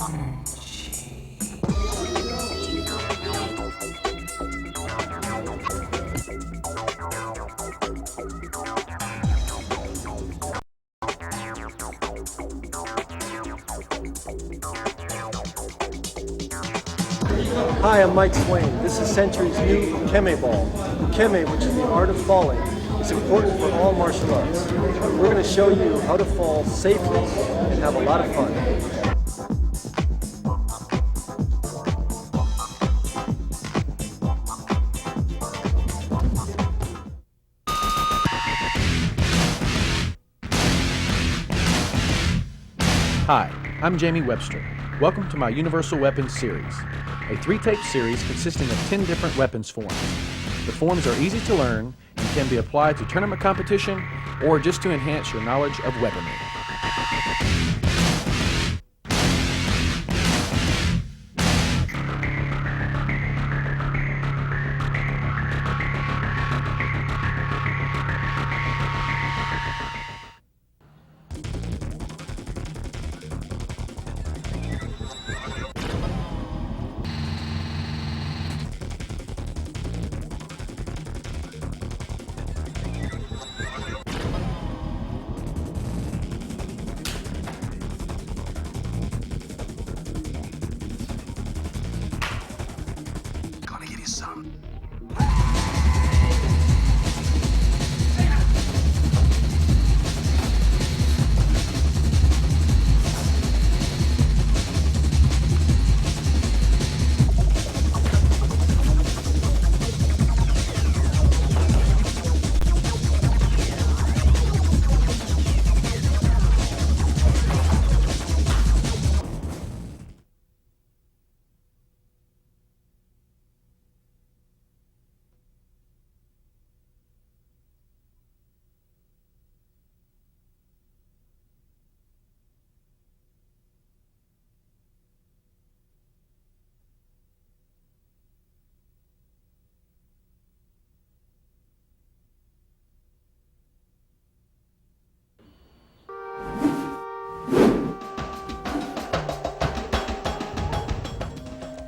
Hi, I'm Mike Swain. This is Century's new Ukeme ball. Ukeme, which is the art of falling, is important for all martial arts. We're going to show you how to fall safely and have a lot of fun. Hi, I'm Jamie Webster. Welcome to my Universal Weapons series, a 3-tape series consisting of 10 different weapons forms. The forms are easy to learn and can be applied to tournament competition or just to enhance your knowledge of weaponry.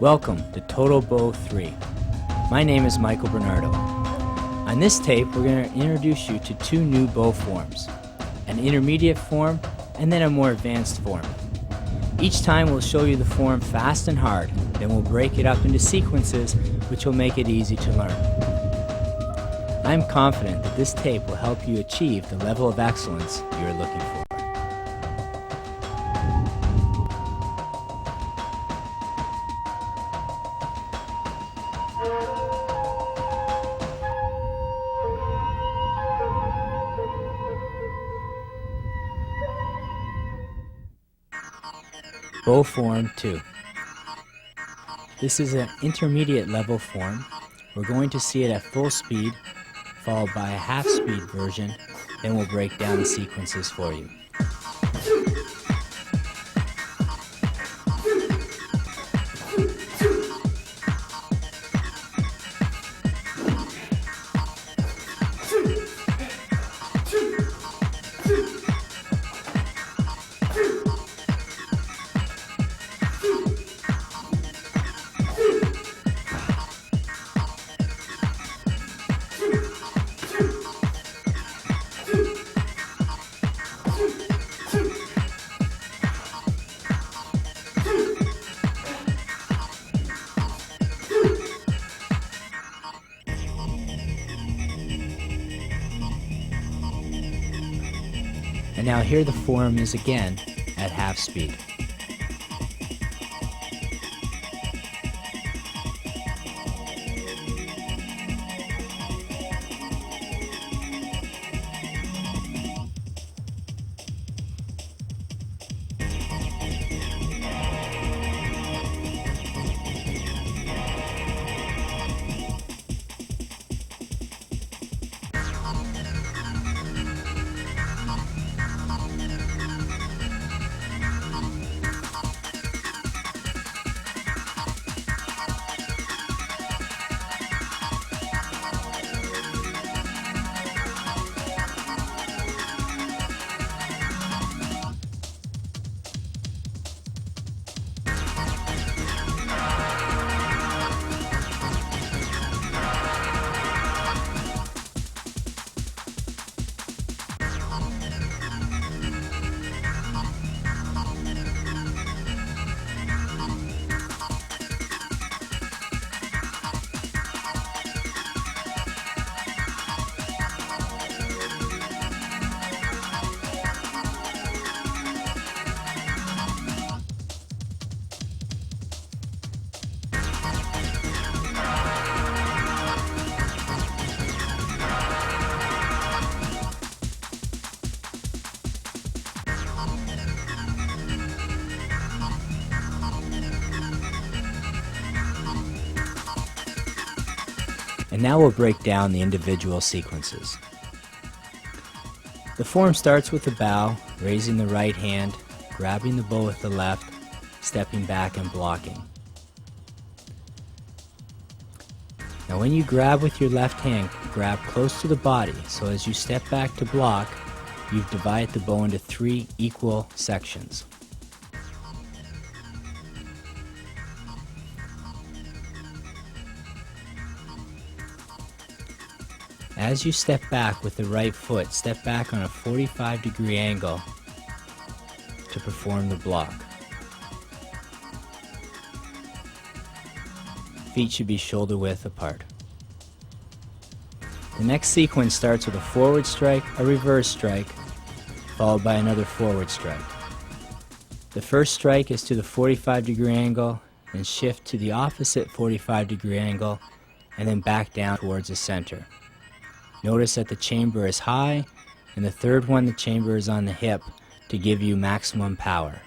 Welcome to Total Bow 3. My name is Michael Bernardo. On this tape, we're going to introduce you to 2 new bow forms, an intermediate form and then a more advanced form. Each time we'll show you the form fast and hard, then we'll break it up into sequences which will make it easy to learn. I'm confident that this tape will help you achieve the level of excellence you're looking for. Bow form 2. This is an intermediate level form. We're going to see it at full speed, followed by a half-speed version, then we'll break down the sequences for you. And now here the form is again at half speed. And now we'll break down the individual sequences. The form starts with the bow, raising the right hand, grabbing the bow with the left, stepping back and blocking. Now when you grab with your left hand, grab close to the body, so as you step back to block, you've divided the bow into 3 equal sections. As you step back with the right foot, step back on a 45-degree angle to perform the block. Feet should be shoulder width apart. The next sequence starts with a forward strike, a reverse strike, followed by another forward strike. The first strike is to the 45-degree angle, then shift to the opposite 45-degree angle, and then back down towards the center. Notice that the chamber is high, and the third one, the chamber is on the hip to give you maximum power.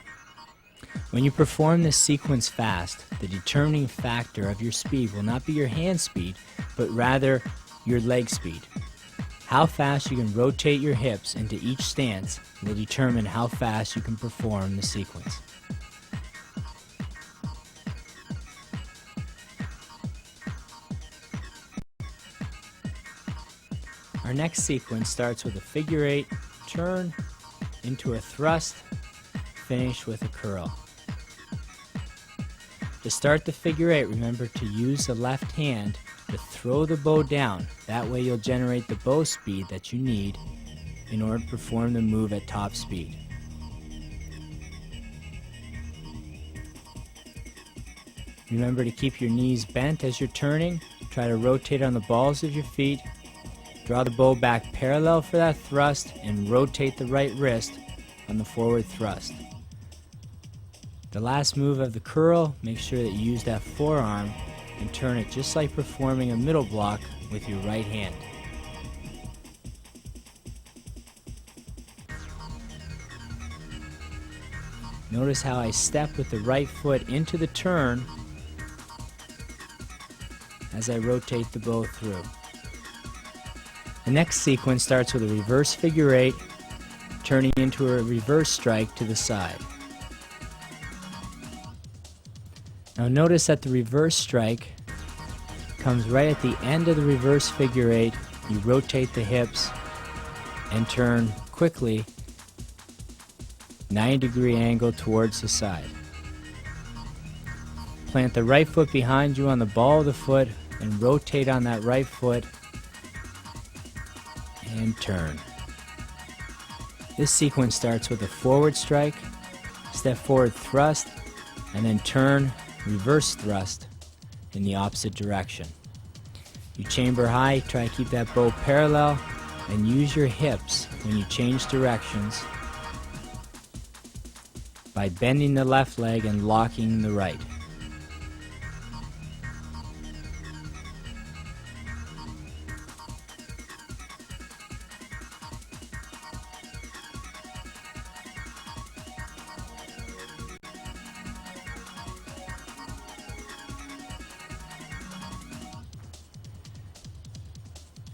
When you perform this sequence fast, the determining factor of your speed will not be your hand speed, but rather your leg speed. How fast you can rotate your hips into each stance will determine how fast you can perform the sequence. Our next sequence starts with a figure 8 turn into a thrust, finish with a curl. To start the figure 8, remember to use the left hand to throw the bow down. That way you'll generate the bow speed that you need in order to perform the move at top speed. Remember to keep your knees bent as you're turning. Try to rotate on the balls of your feet. Draw the bow back parallel for that thrust and rotate the right wrist on the forward thrust. The last move of the curl, make sure that you use that forearm and turn it just like performing a middle block with your right hand. Notice how I step with the right foot into the turn as I rotate the bow through. The next sequence starts with a reverse figure 8, turning into a reverse strike to the side. Now notice that the reverse strike comes right at the end of the reverse figure 8. You rotate the hips and turn quickly 90-degree angle towards the side. Plant the right foot behind you on the ball of the foot and rotate on that right foot and turn. This sequence starts with a forward strike, step forward thrust, and then turn, reverse thrust in the opposite direction. You chamber high, try to keep that bow parallel, and use your hips when you change directions by bending the left leg and locking the right.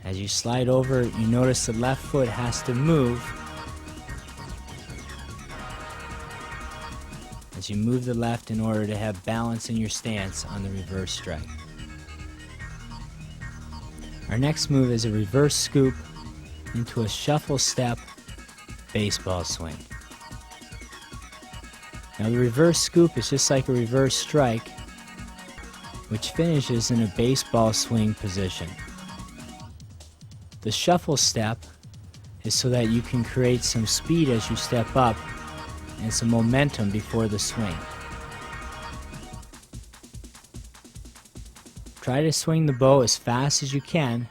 As you slide over, you notice the left foot has to move. As you move the left in order to have balance in your stance on the reverse strike. Our next move is a reverse scoop into a shuffle step baseball swing. Now the reverse scoop is just like a reverse strike, which finishes in a baseball swing position. The shuffle step is so that you can create some speed as you step up and some momentum before the swing. Try to swing the bow as fast as you can,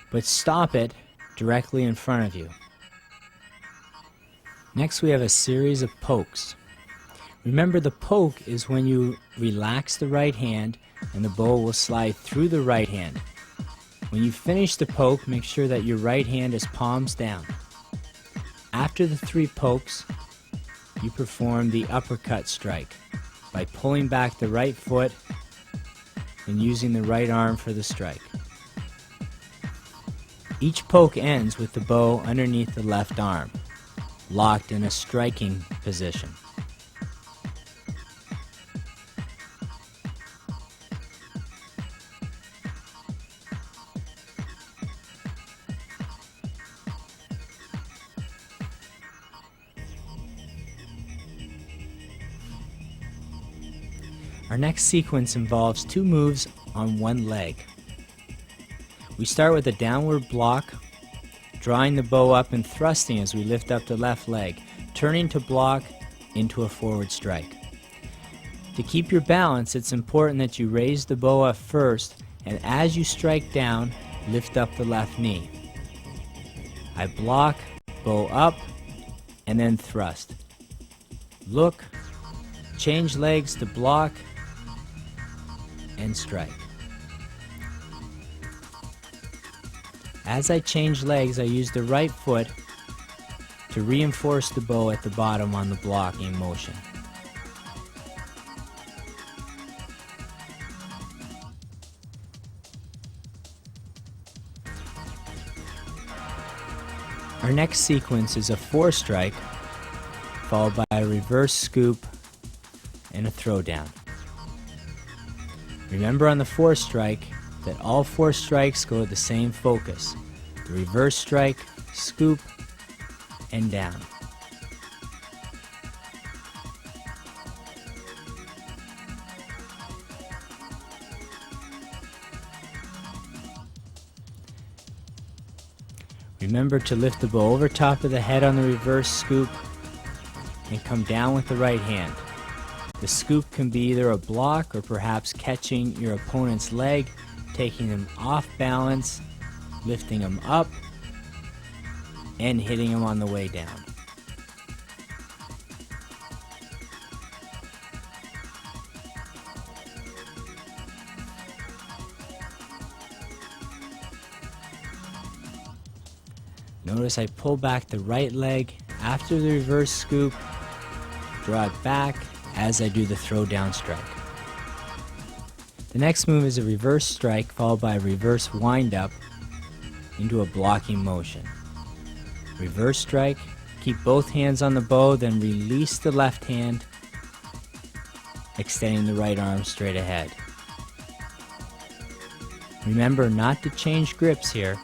but stop it directly in front of you. Next we have a series of pokes. Remember, the poke is when you relax the right hand and the bow will slide through the right hand. When you finish the poke, make sure that your right hand is palms down. After the 3 pokes, you perform the uppercut strike by pulling back the right foot and using the right arm for the strike. Each poke ends with the bow underneath the left arm, locked in a striking position. Our next sequence involves two moves on one leg. We start with a downward block, drawing the bow up and thrusting as we lift up the left leg, turning to block into a forward strike. To keep your balance, it's important that you raise the bow up first, and as you strike down, lift up the left knee. I block, bow up, and then thrust. Look, change legs to block, and strike. As I change legs, I use the right foot to reinforce the bow at the bottom on the blocking motion. Our next sequence is a four strike, followed by a reverse scoop and a throwdown. Remember on the four strike that all four strikes go to the same focus: the reverse strike, scoop, and down. Remember to lift the bow over top of the head on the reverse scoop and come down with the right hand. The scoop can be either a block or perhaps catching your opponent's leg, taking them off balance, lifting them up, and hitting them on the way down. Notice I pull back the right leg after the reverse scoop, draw it back as I do the throwdown strike. The next move is a reverse strike followed by a reverse wind-up into a blocking motion. Reverse strike, keep both hands on the bow, then release the left hand, extending the right arm straight ahead. Remember not to change grips here.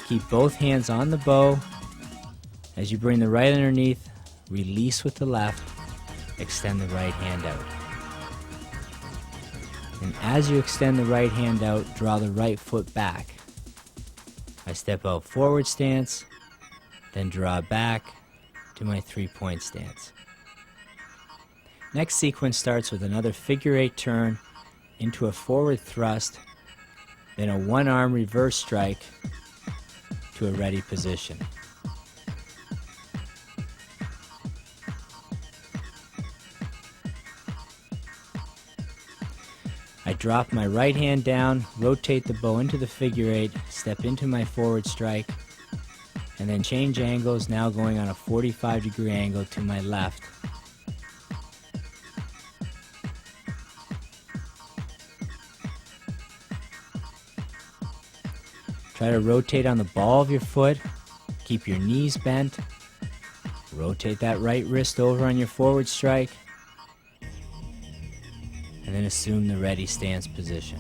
Keep both hands on the bow. As you bring the right underneath, release with the left, extend the right hand out. And as you extend the right hand out, draw the right foot back. I step out forward stance, then draw back to my 3-point stance. Next sequence starts with another figure 8 turn into a forward thrust, then a one-arm reverse strike to a ready position. I drop my right hand down, rotate the bow into the figure 8, step into my forward strike, and then change angles, now going on a 45-degree angle to my left. Try to rotate on the ball of your foot, keep your knees bent, rotate that right wrist over on your forward strike, and then assume the ready stance position.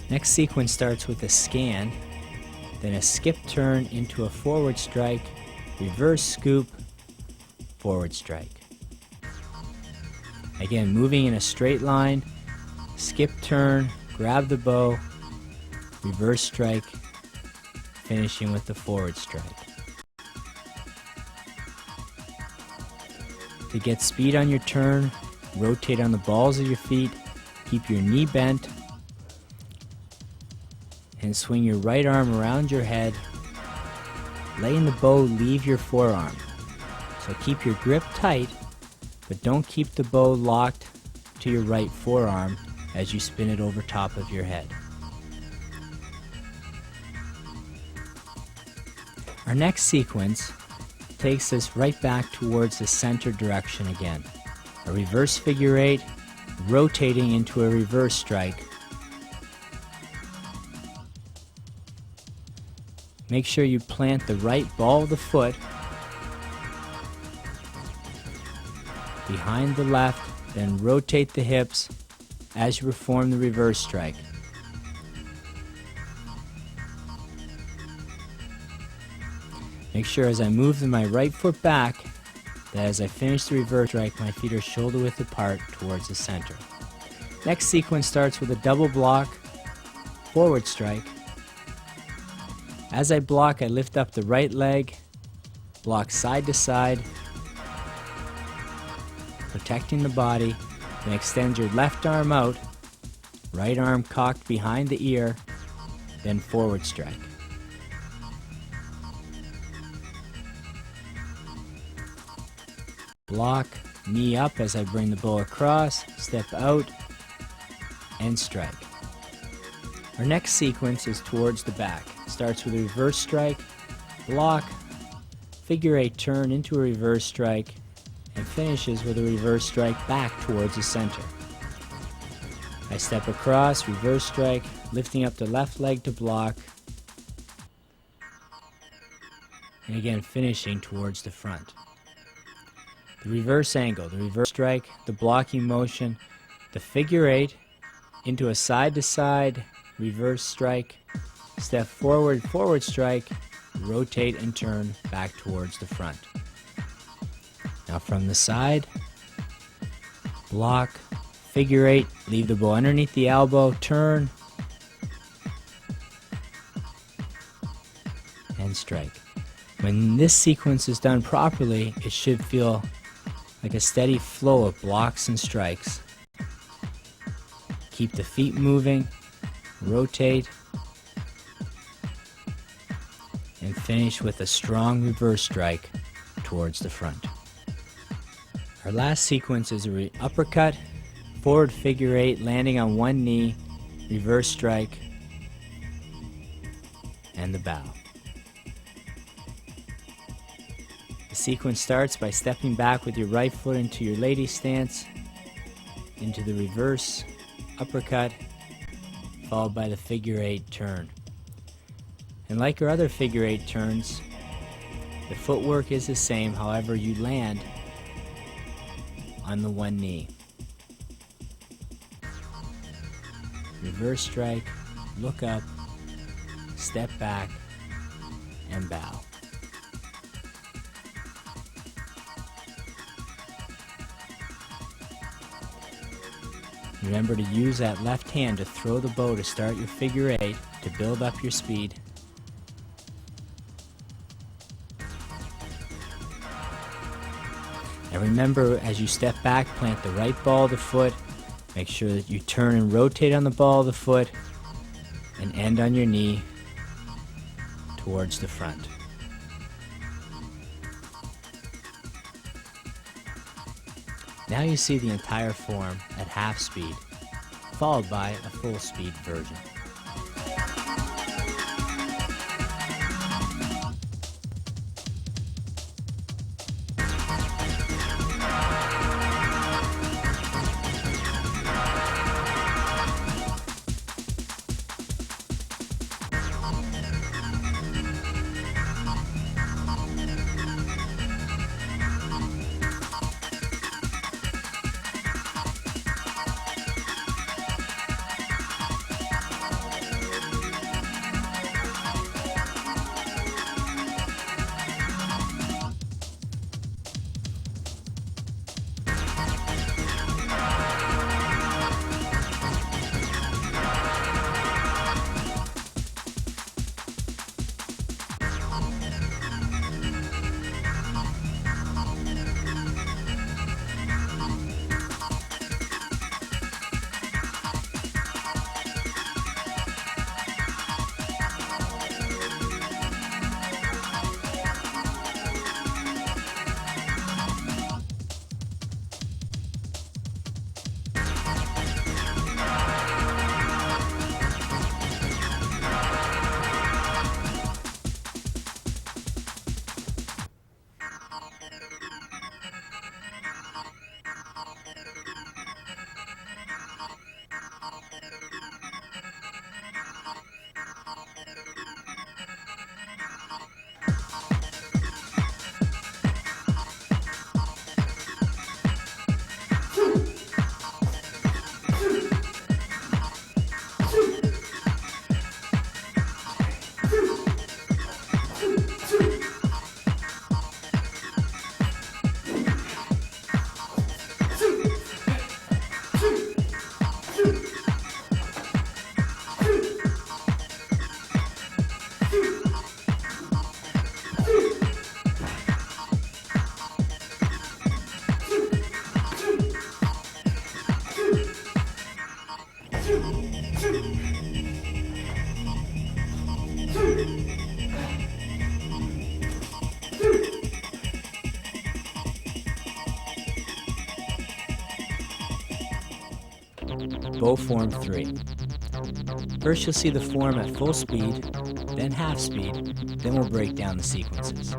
Next sequence starts with a scan, then a skip turn into a forward strike, reverse scoop, forward strike. Again, moving in a straight line, skip turn, grab the bow, reverse strike, finishing with the forward strike. To get speed on your turn, rotate on the balls of your feet, keep your knee bent, and swing your right arm around your head, letting the bow leave your forearm. So keep your grip tight, but don't keep the bow locked to your right forearm as you spin it over top of your head. Our next sequence takes us right back towards the center direction again. A reverse figure eight, rotating into a reverse strike. Make sure you plant the right ball of the foot behind the left, then rotate the hips as you perform the reverse strike. Make sure as I move my right foot back that as I finish the reverse strike, my feet are shoulder width apart towards the center. Next sequence starts with a double block, forward strike. As I block, I lift up the right leg, block side to side, protecting the body, then extend your left arm out, right arm cocked behind the ear, then forward strike. Block, knee up as I bring the bow across, step out, and strike. Our next sequence is towards the back. Starts with a reverse strike, block, figure eight turn into a reverse strike, and finishes with a reverse strike back towards the center. I step across, reverse strike, lifting up the left leg to block, and again finishing towards the front. The reverse angle, the reverse strike, the blocking motion, the figure eight into a side to side reverse strike, step forward, forward strike, rotate and turn back towards the front. Now from the side, block, figure eight, leave the bow underneath the elbow, turn, and strike. When this sequence is done properly, it should feel like a steady flow of blocks and strikes. Keep the feet moving, rotate, and finish with a strong reverse strike towards the front. Our last sequence is a uppercut, forward figure eight, landing on one knee, reverse strike, and the bow. The sequence starts by stepping back with your right foot into your lady stance, into the reverse uppercut, followed by the figure eight turn. And like your other figure eight turns, the footwork is the same, however you land on the one knee. Reverse strike, look up, step back, and bow. Remember to use that left hand to throw the bow to start your figure eight to build up your speed. And remember, as you step back, plant the right ball of the foot. Make sure that you turn and rotate on the ball of the foot and end on your knee towards the front. Now you see the entire form at half speed, followed by a full speed version. bow form 3. First you'll see the form at full speed, then half speed, then we'll break down the sequences.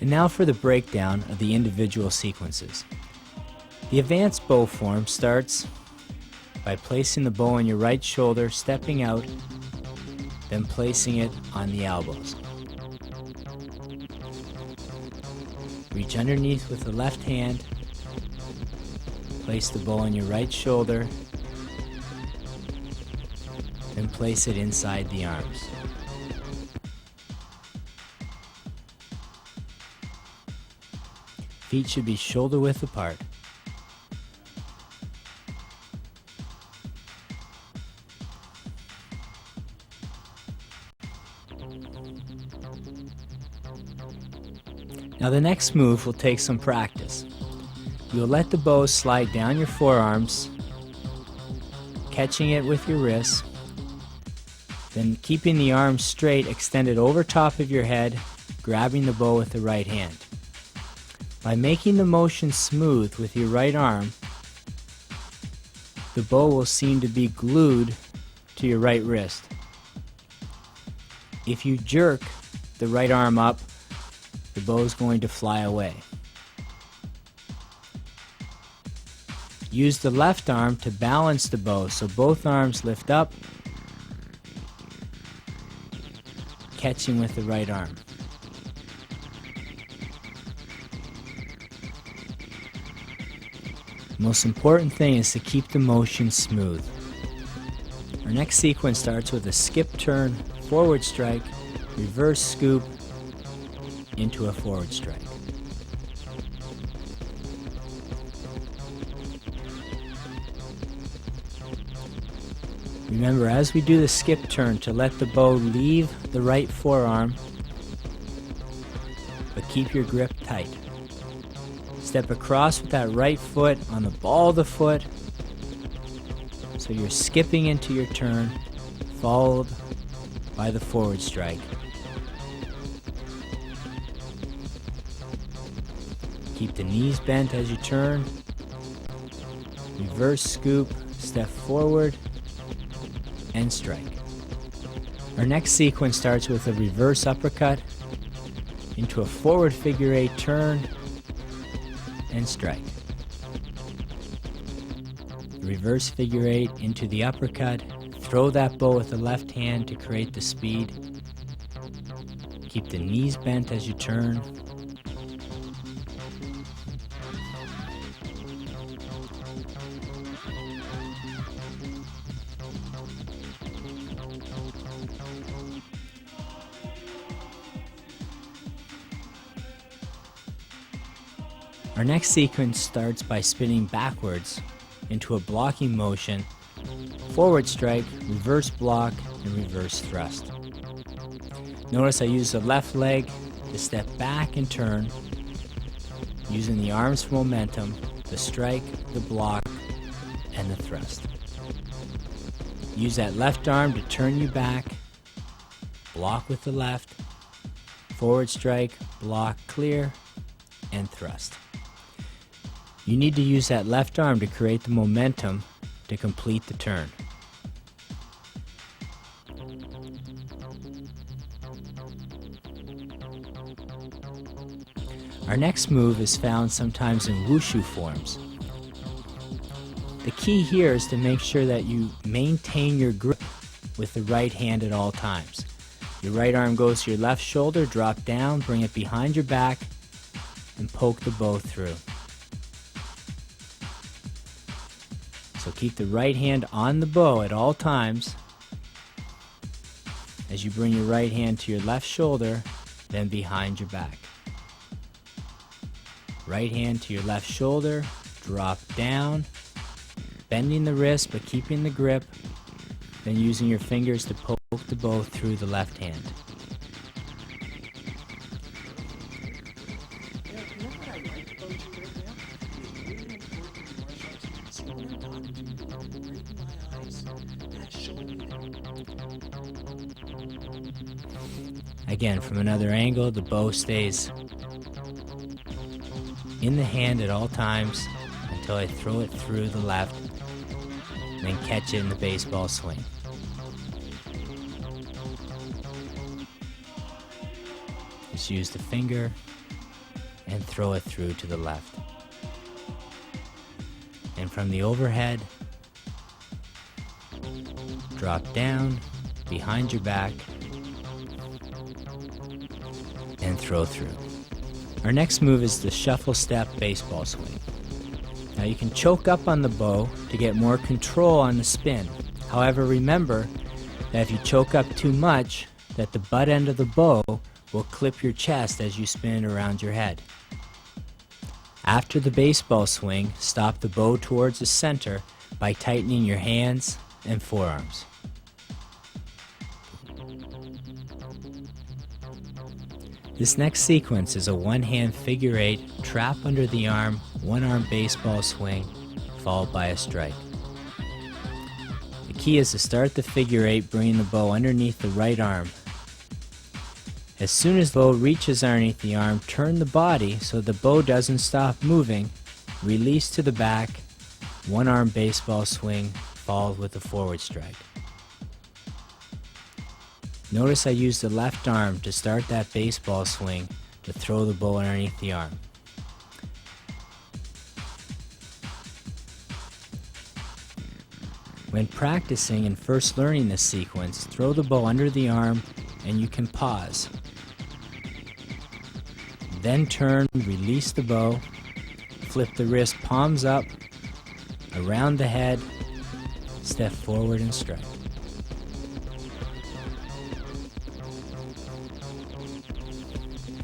And now for the breakdown of the individual sequences. The advanced bow form starts by placing the bow on your right shoulder, stepping out, then placing it on the elbows. Reach underneath with the left hand, place the bow on your right shoulder, then place it inside the arms. Feet should be shoulder width apart. Now the next move will take some practice. You'll let the bow slide down your forearms, catching it with your wrists, then keeping the arms straight extended over top of your head, grabbing the bow with the right hand. By making the motion smooth with your right arm, the bow will seem to be glued to your right wrist. If you jerk the right arm up, the bow is going to fly away. Use the left arm to balance the bow so both arms lift up, catching with the right arm. The most important thing is to keep the motion smooth. Our next sequence starts with a skip turn, forward strike, reverse scoop, into a forward strike. Remember, as we do the skip turn, to let the bow leave the right forearm, but keep your grip tight. Step across with that right foot on the ball of the foot, so you're skipping into your turn, followed by the forward strike. Keep the knees bent as you turn. Reverse scoop, step forward, and strike. Our next sequence starts with a reverse uppercut into a forward figure eight turn and strike. reverse figure eight into the uppercut. Throw that bow with the left hand to create the speed. Keep the knees bent as you turn. Our next sequence starts by spinning backwards into a blocking motion, forward strike, reverse block, and reverse thrust. Notice I use the left leg to step back and turn, using the arms for momentum, the strike, the block, and the thrust. Use that left arm to turn you back, block with the left, forward strike, block, clear, and thrust. You need to use that left arm to create the momentum to complete the turn. Our next move is found sometimes in wushu forms. The key here is to make sure that you maintain your grip with the right hand at all times. Your right arm goes to your left shoulder, drop down, bring it behind your back, and poke the bow through. So keep the right hand on the bow at all times as you bring your right hand to your left shoulder, then behind your back. Right hand to your left shoulder, drop down, bending the wrist but keeping the grip, then using your fingers to poke the bow through the left hand. Again, from another angle, the bow stays in the hand at all times until I throw it through the left and then catch it in the baseball swing. Just use the finger and throw it through to the left. And from the overhead, drop down behind your back and throw through. Our next move is the shuffle step baseball swing. Now you can choke up on the bow to get more control on the spin. However, remember that if you choke up too much, that the butt end of the bow will clip your chest as you spin it around your head. After the baseball swing, stop the bow towards the center by tightening your hands and forearms. This next sequence is a one-hand figure eight, trap under the arm, one-arm baseball swing, followed by a strike. The key is to start the figure eight, bringing the bow underneath the right arm. As soon as the bow reaches underneath the arm, turn the body so the bow doesn't stop moving, release to the back, one-arm baseball swing, followed with a forward strike. Notice I use the left arm to start that baseball swing to throw the bow underneath the arm. When practicing and first learning this sequence, throw the bow under the arm and you can pause. Then turn, release the bow, flip the wrist palms up, around the head, step forward and strike.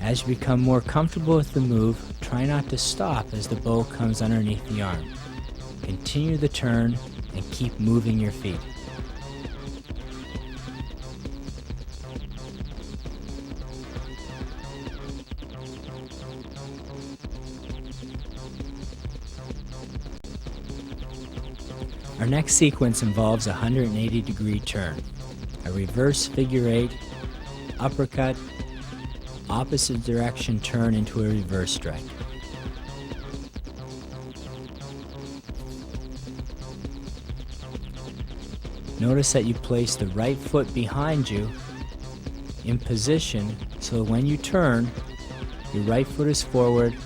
As you become more comfortable with the move, try not to stop as the bow comes underneath the arm. Continue the turn and keep moving your feet. Our next sequence involves a 180-degree turn, a reverse figure eight, uppercut, opposite direction turn into a reverse strike. Notice that you place the right foot behind you in position so when you turn, your right foot is forward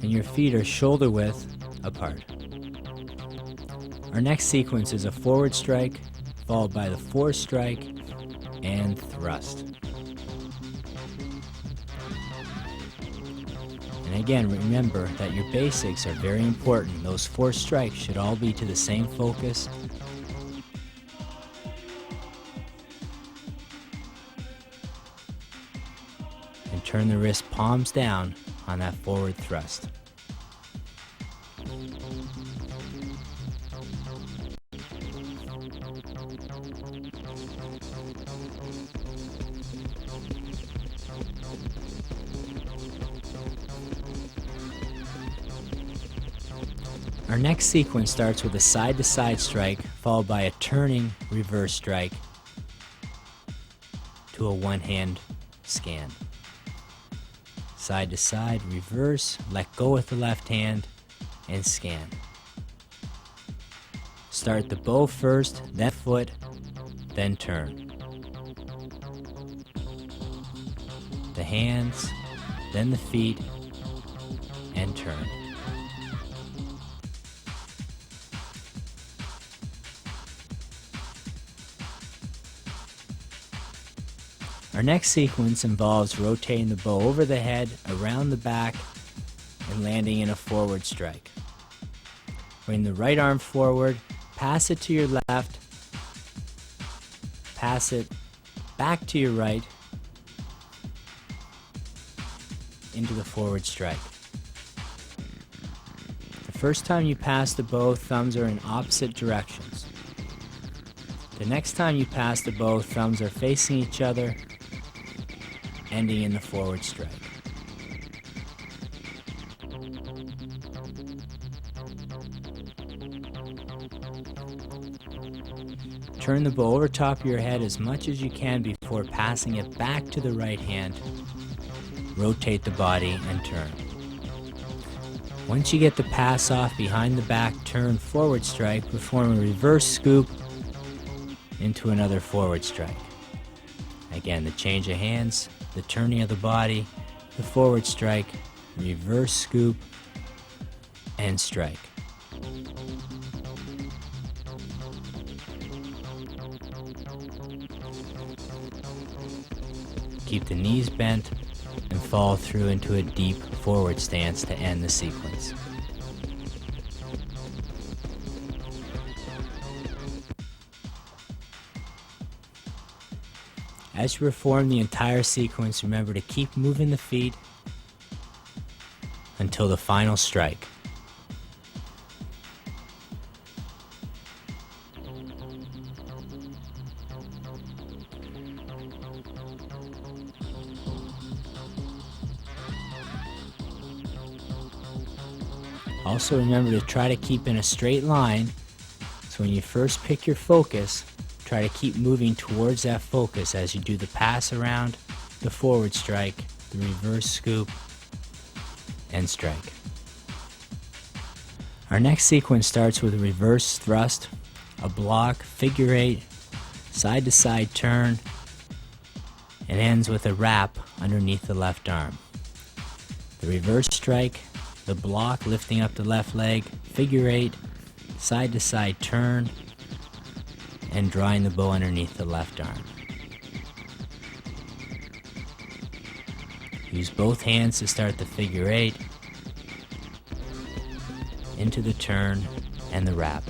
and your feet are shoulder width apart. Our next sequence is a forward strike, followed by the forward strike and thrust. And again, remember that your basics are very important. Those 4 strikes should all be to the same focus. And turn the wrist palms down on that forward thrust. Our next sequence starts with a side-to-side strike, followed by a turning reverse strike to a one-hand scan. Side to side, reverse, let go with the left hand, and scan. Start the bow first, then foot, then turn. The hands, then the feet, and turn. Our next sequence involves rotating the bow over the head, around the back, and landing in a forward strike. Bring the right arm forward, pass it to your left, pass it back to your right, into the forward strike. The first time you pass the bow, thumbs are in opposite directions. The next time you pass the bow, thumbs are facing each other, ending in the forward strike. Turn the bow over top of your head as much as you can before passing it back to the right hand. Rotate the body and turn. Once you get the pass off behind the back turn forward strike, perform a reverse scoop into another forward strike. Again, the change of hands, the turning of the body, the forward strike, reverse scoop, and strike. Keep the knees bent and fall through into a deep forward stance to end the sequence. As you perform the entire sequence, remember to keep moving the feet until the final strike. Also remember to try to keep in a straight line, so when you first pick your focus, try to keep moving towards that focus as you do the pass around, the forward strike, the reverse scoop, and strike. Our next sequence starts with a reverse thrust, a block, figure eight, side to side turn, and ends with a wrap underneath the left arm. The reverse strike, the block lifting up the left leg, figure eight, side to side turn, and drawing the bow underneath the left arm. Use both hands to start the figure eight, into the turn, and the wrap.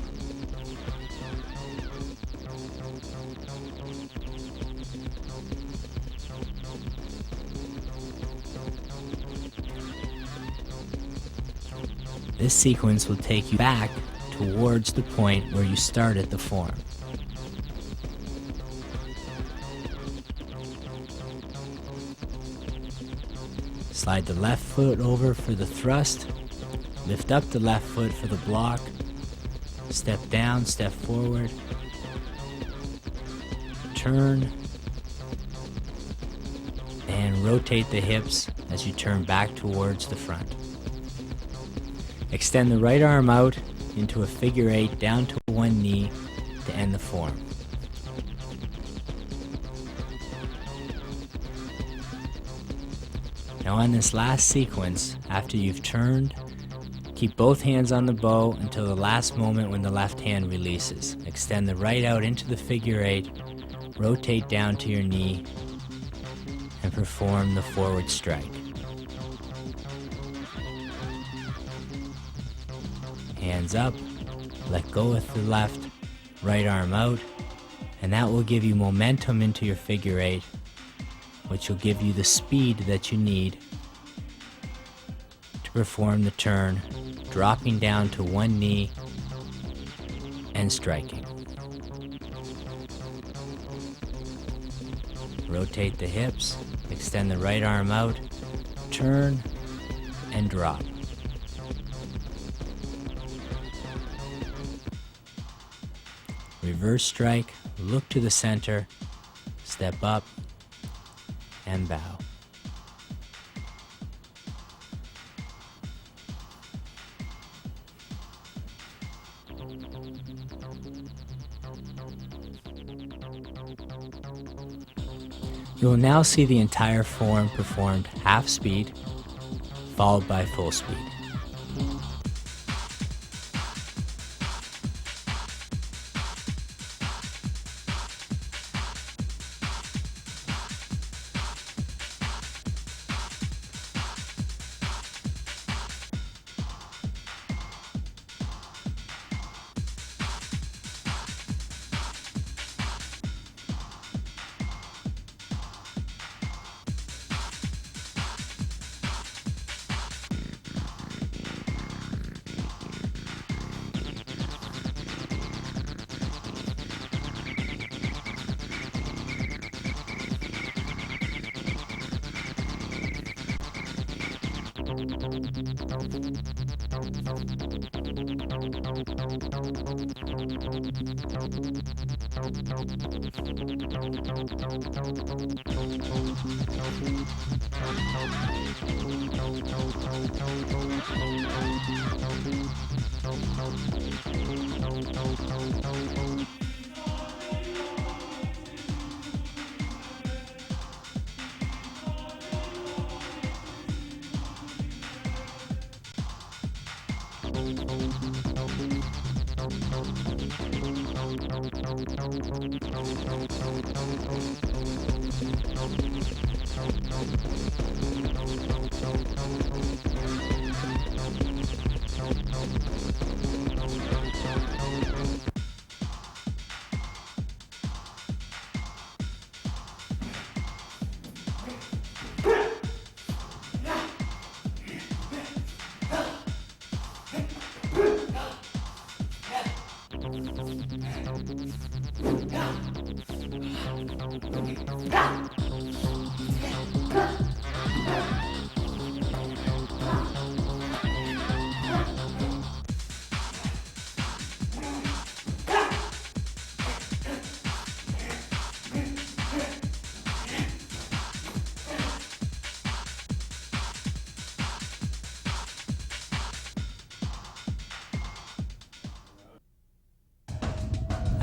This sequence will take you back towards the point where you started the form. Slide the left foot over for the thrust, lift up the left foot for the block, step down, step forward, turn, and rotate the hips as you turn back towards the front. Extend the right arm out into a figure eight down to one knee to end the form. Now on this last sequence, after you've turned Keep both hands on the bow until the last moment when the left hand releases. Extend the right out into the figure eight, rotate down to your knee, and perform the forward strike. Hands up, let go with the left, right arm out, and that will give you momentum into your figure eight, which will give you the speed that you need to perform the turn, dropping down to one knee and striking. Rotate the hips, extend the right arm out, turn, and drop. Reverse strike, look to the center, step up, and bow. You will now see the entire form performed half speed, followed by full speed.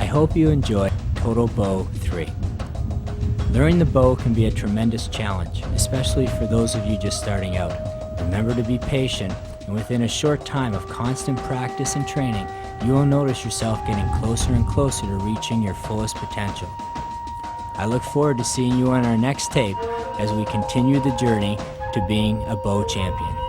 I hope you enjoy Total Bow 3. Learning the bow can be a tremendous challenge, especially for those of you just starting out. Remember to be patient, and within a short time of constant practice and training, you will notice yourself getting closer and closer to reaching your fullest potential. I look forward to seeing you on our next tape as we continue the journey to being a bow champion.